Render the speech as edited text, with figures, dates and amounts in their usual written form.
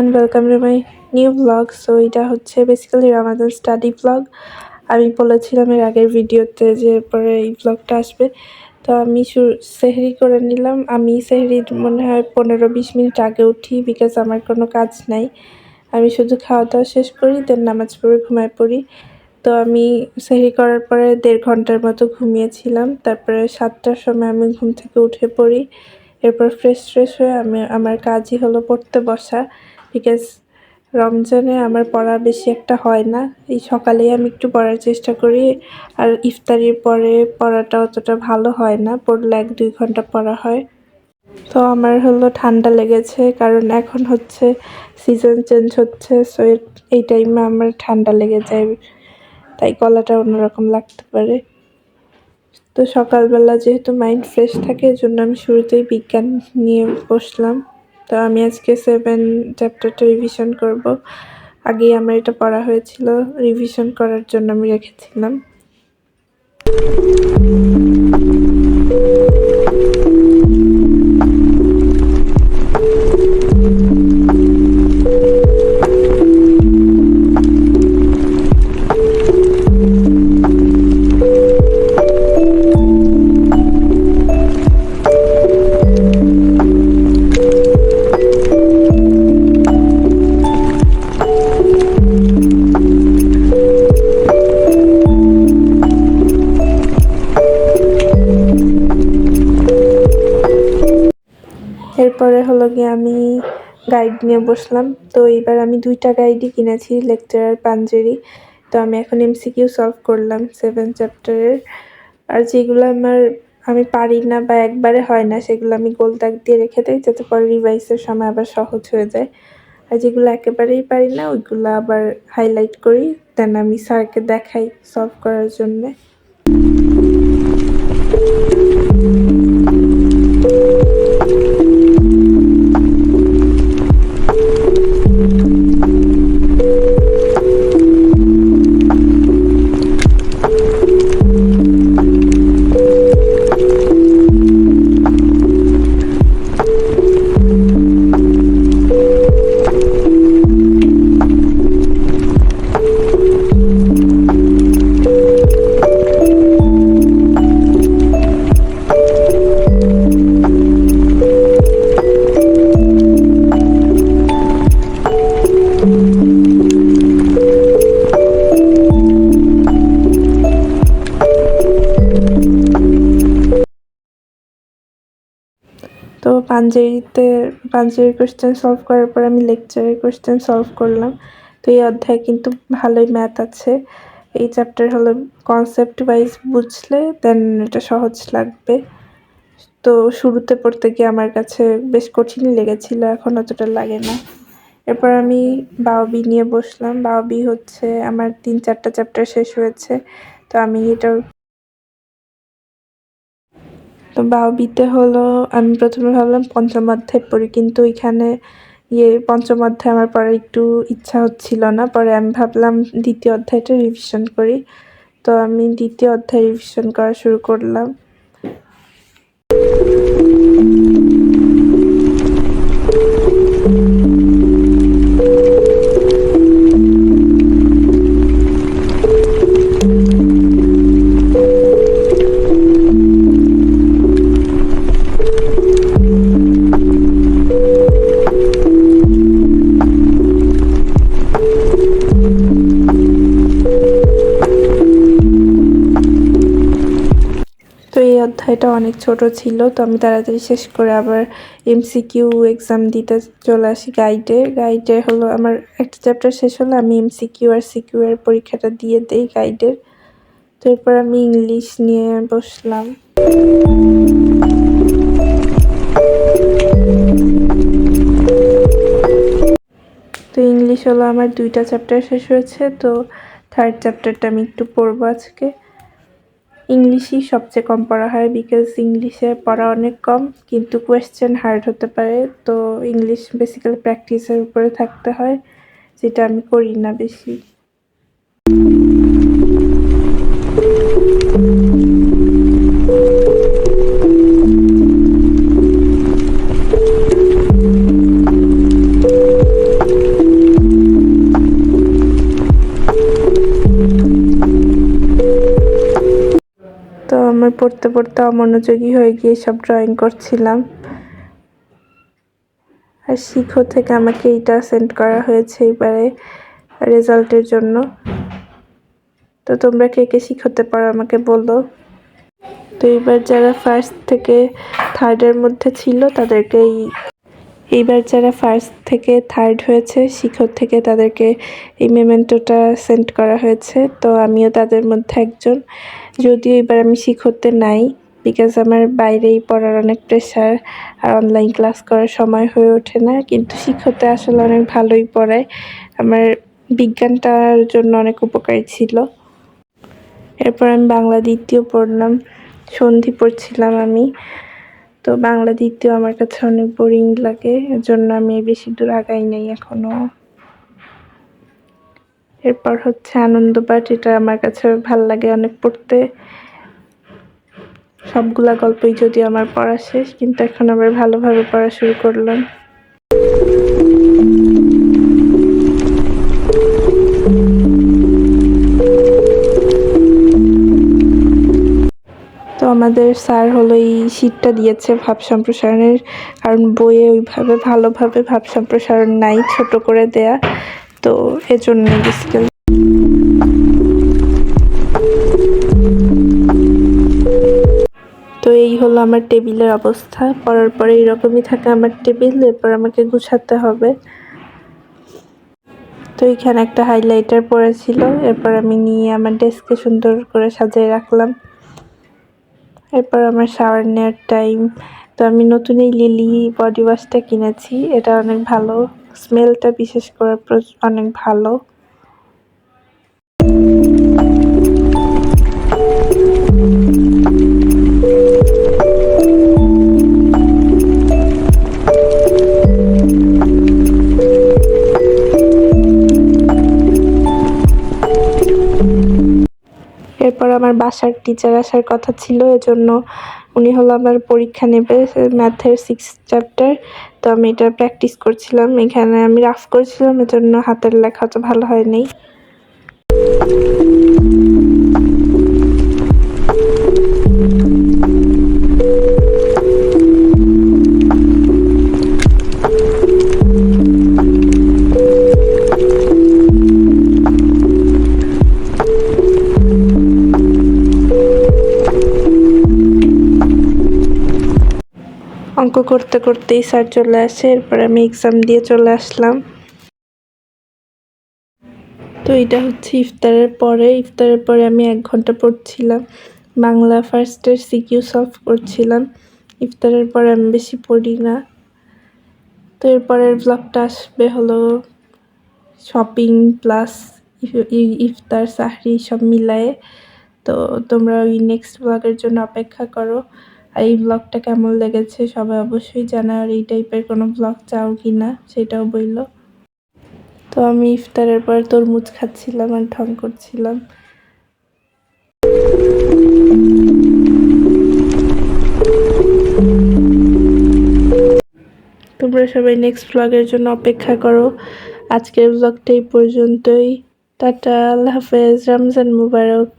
Everyone, welcome to my new blog. So এটা হচ্ছে basically Ramadan study blog. আমি বলেছিলাম এর আগের ভিডিওতে যে পরে এই ব্লগটা আসবে। তো আমি সেহরি করে নিলাম। আমি সেহরির মনে হয় 15-20 মিনিট আগে উঠি, বিকজ আমার কোনো কাজ নাই। আমি শুধু খাওয়া দাওয়া শেষ করি, দেন নামাজ পড়ে ঘুমায় পড়ি। তো আমি সেহরি করার পরে 1.5 ঘন্টার মতো ঘুমিয়েছিলাম। তারপরে 7টার সময় আমি ঘুম থেকে উঠে পড়ি। এরপর ফ্রেশ হয়ে আমি আমার কাজই হলো পড়তে বসা, বিকজ রমজানে আমার পড়া বেশি একটা হয় না। এই সকালেই আমি একটু পড়ার চেষ্টা করি, আর ইফতারির পরে পড়াটা অতটা ভালো হয় না, পড়লে 1-2 ঘন্টা পড়া হয়। তো আমার হলো ঠান্ডা লেগেছে, কারণ এখন হচ্ছে সিজন চেঞ্জ হচ্ছে। সো এই টাইমে আমার ঠান্ডা লেগে যায়, তাই গলাটা অন্যরকম লাগতে পারে। তো সকালবেলা যেহেতু মাইন্ড ফ্রেশ থাকে, এজন্য আমি শুরুতেই বিজ্ঞান নিয়ে বসলাম। তো আমি আজকে 7 চ্যাপ্টারটা রিভিশন করব। আগেই আমার এটা পড়া হয়েছিল, রিভিশন করার জন্য আমি রেখেছিলাম। এরপরে হলো গিয়ে আমি গাইড নিয়ে বসলাম। তো এবার আমি 2টা গাইডই কিনেছি, লেকচার আর পাঞ্জেরি। তো আমি এখন এমসিকিউ সলভ করলাম 7 চ্যাপ্টারের। আর যেগুলো আমি পারি না বা একবারে হয় না, সেগুলো আমি গোল দাগ দিয়ে রেখে দিই, যাতে পরে রিভাইসের সময় আবার সহজ হয়ে যায়। আর যেগুলো একেবারেই পারি না, ওইগুলো আবার হাইলাইট করি, দেন আমি স্যারকে দেখাই সলভ করার জন্যে। তো পাঞ্জেরির কোয়েশ্চেন সলভ করার পর আমি লেকচারের কোয়েশ্চেন সলভ করলাম। তো এই অধ্যায়ে কিন্তু ভালোই ম্যাথ আছে। এই চ্যাপ্টার হলো কনসেপ্ট ওয়াইজ বুঝলে দেন এটা সহজ লাগবে। তো শুরুতে পড়তে গিয়ে আমার কাছে বেশ কঠিনই লেগেছিল, এখন অতটা লাগে না। এরপর আমি বাওবি নিয়ে বসলাম। বাওবি হচ্ছে আমার 3-4টা চ্যাপ্টার শেষ হয়েছে। তো আমি বাওবিতে হলো আমি প্রথমে ভাবলাম 5ম অধ্যায় পড়ি, কিন্তু এখানে 5ম অধ্যায় আমার পড়ার একটু ইচ্ছা হচ্ছিল না। পরে আমি ভাবলাম 2য় অধ্যায়টা রিভিশন করি। তো আমি 2য় অধ্যায় রিভিশন করা শুরু করলাম। তো এই অধ্যায়টা অনেক ছোট ছিল, তো আমি তাড়াতাড়ি শেষ করে আবার এমসিকিউ এক্সাম দিতে চলে আসি। গাইডে হলো আমার একটা চ্যাপ্টার শেষ হলে আমি এমসিকিউ আর সিকিউ এর পরীক্ষাটা দিয়ে দেই গাইডের। তো এরপর আমি ইংলিশ নিয়ে বসলাম। তো ইংলিশ হলো আমার 2টা চ্যাপ্টার শেষ হয়েছে। তো 3rd চ্যাপ্টারটা আমি একটু পড়বো আজকে। ইংলিশই সবচেয়ে কম পড়া হয়, বিকজ ইংলিশে পড়া অনেক কম, কিন্তু কোয়েশ্চেন হার্ড হতে পারে। তো ইংলিশ বেসিক্যালি প্র্যাকটিসের উপরে থাকতে হয়, যেটা আমি করি না বেশি। সময় পড়তে পড়তে অমনোযোগী হয়ে গিয়ে সব ড্রয়িং করছিলাম। আর শিখো থেকে আমাকে এইটা সেন্ড করা হয়েছে এবারে রেজাল্টের জন্য। তো তোমরা কে কে শিখতে পারো আমাকে বলো। তো এবার যারা ফার্স্ট থেকে থার্ডের মধ্যে ছিল তাদেরকেই, এইবার যারা ফার্স্ট থেকে থার্ড হয়েছে শিখর থেকে তাদেরকে এই মেমেন্টোটা সেন্ড করা হয়েছে। তো আমিও তাদের মধ্যে একজন, যদিও এবার আমি শিখতে নাই, বিকজ আমার বাইরেই পড়ার অনেক প্রেশার আর অনলাইন ক্লাস করার সময় হয়ে ওঠে না। কিন্তু শিখতে আসলে অনেক ভালোই পড়ায়, আমার বিজ্ঞানটার জন্য অনেক উপকারী ছিল। এরপর আমি বাংলা দ্বিতীয় পড়লাম, সন্ধি পড়ছিলাম আমি। তো বাংলা দ্বিতীয় আমার কাছে অনেক বোরিং লাগে, এজন্য আমি বেশি দূর আগাই নাই এখনো। এরপর হচ্ছে আনন্দবাট, এটা আমার কাছে ভাল লাগে অনেক পড়তে। সবগুলা গল্পই যদিও আমার পড়া শেষ, কিন্তু এখন আবার ভালোভাবে পড়া শুরু করলাম। তো আমাদের স্যার হলো এই শীটটা দিয়েছে ভাব সম্প্রসারণের, কারণ বইয়ে ওইভাবে ভালোভাবে ভাব সম্প্রসারণ নাই, ছোট করে দেয়া, তো এজন্যই বেসিক্যালি। তো এই হলো আমার টেবিলের অবস্থা, পড়ার পরে এইরকমই থাকে আমার টেবিল। এরপর আমাকে গুছাতে হবে। তো এখানে একটা হাইলাইটার পড়েছিল, এরপর আমি নিয়ে আমার ডেস্কে সুন্দর করে সাজিয়ে রাখলাম। এরপর আমার শাওয়ার নেওয়ার টাইম। তো আমি নতুন এই লিলি বডি ওয়াশটা কিনেছি, এটা অনেক ভালো, স্মেলটা বিশেষ করে অনেক ভালো। এরপর আমার বাসার টিচার আসার কথা ছিল, এজন্য উনি হলো আমার পরীক্ষা নেবে ম্যাথের 6 চ্যাপ্টার। তো আমি এটা প্র্যাকটিস করছিলাম, এখানে আমি রাফ করছিলাম, এজন্য হাতের লেখা তো ভালো হয়নি। অঙ্ক করতে করতেই স্যার চলে আসে, এরপর আমি এক্সাম দিয়ে চলে আসলাম। তো এটা হচ্ছে ইফতারের পরে আমি 1 ঘন্টা পড়ছিলাম, বাংলা ফার্স্টের সিকিউ সলভ করছিলাম। ইফতারের পরে আমি বেশি পড়ি না। তো এরপরের ব্লগটা আসবে হলো শপিং প্লাস ইফতার সাহরি সব মিলায়ে। তো তোমরা ওই নেক্সট ব্লগের জন্য অপেক্ষা করো। আর এই ব্লগটা কেমন লেগেছে সবাই অবশ্যই জানাও, আর এই টাইপের কোনো ব্লগ চাও কি না সেটাও বললো। তো আমি ইফতারের পর তরমুজ খাচ্ছিলাম আর ঢং করছিলাম। তোমরা সবাই নেক্সট ব্লগের জন্য অপেক্ষা করো। আজকের ব্লগটা এই পর্যন্তই। টাটা, আল্লাহ হাফেজ, রমজান মুবারক।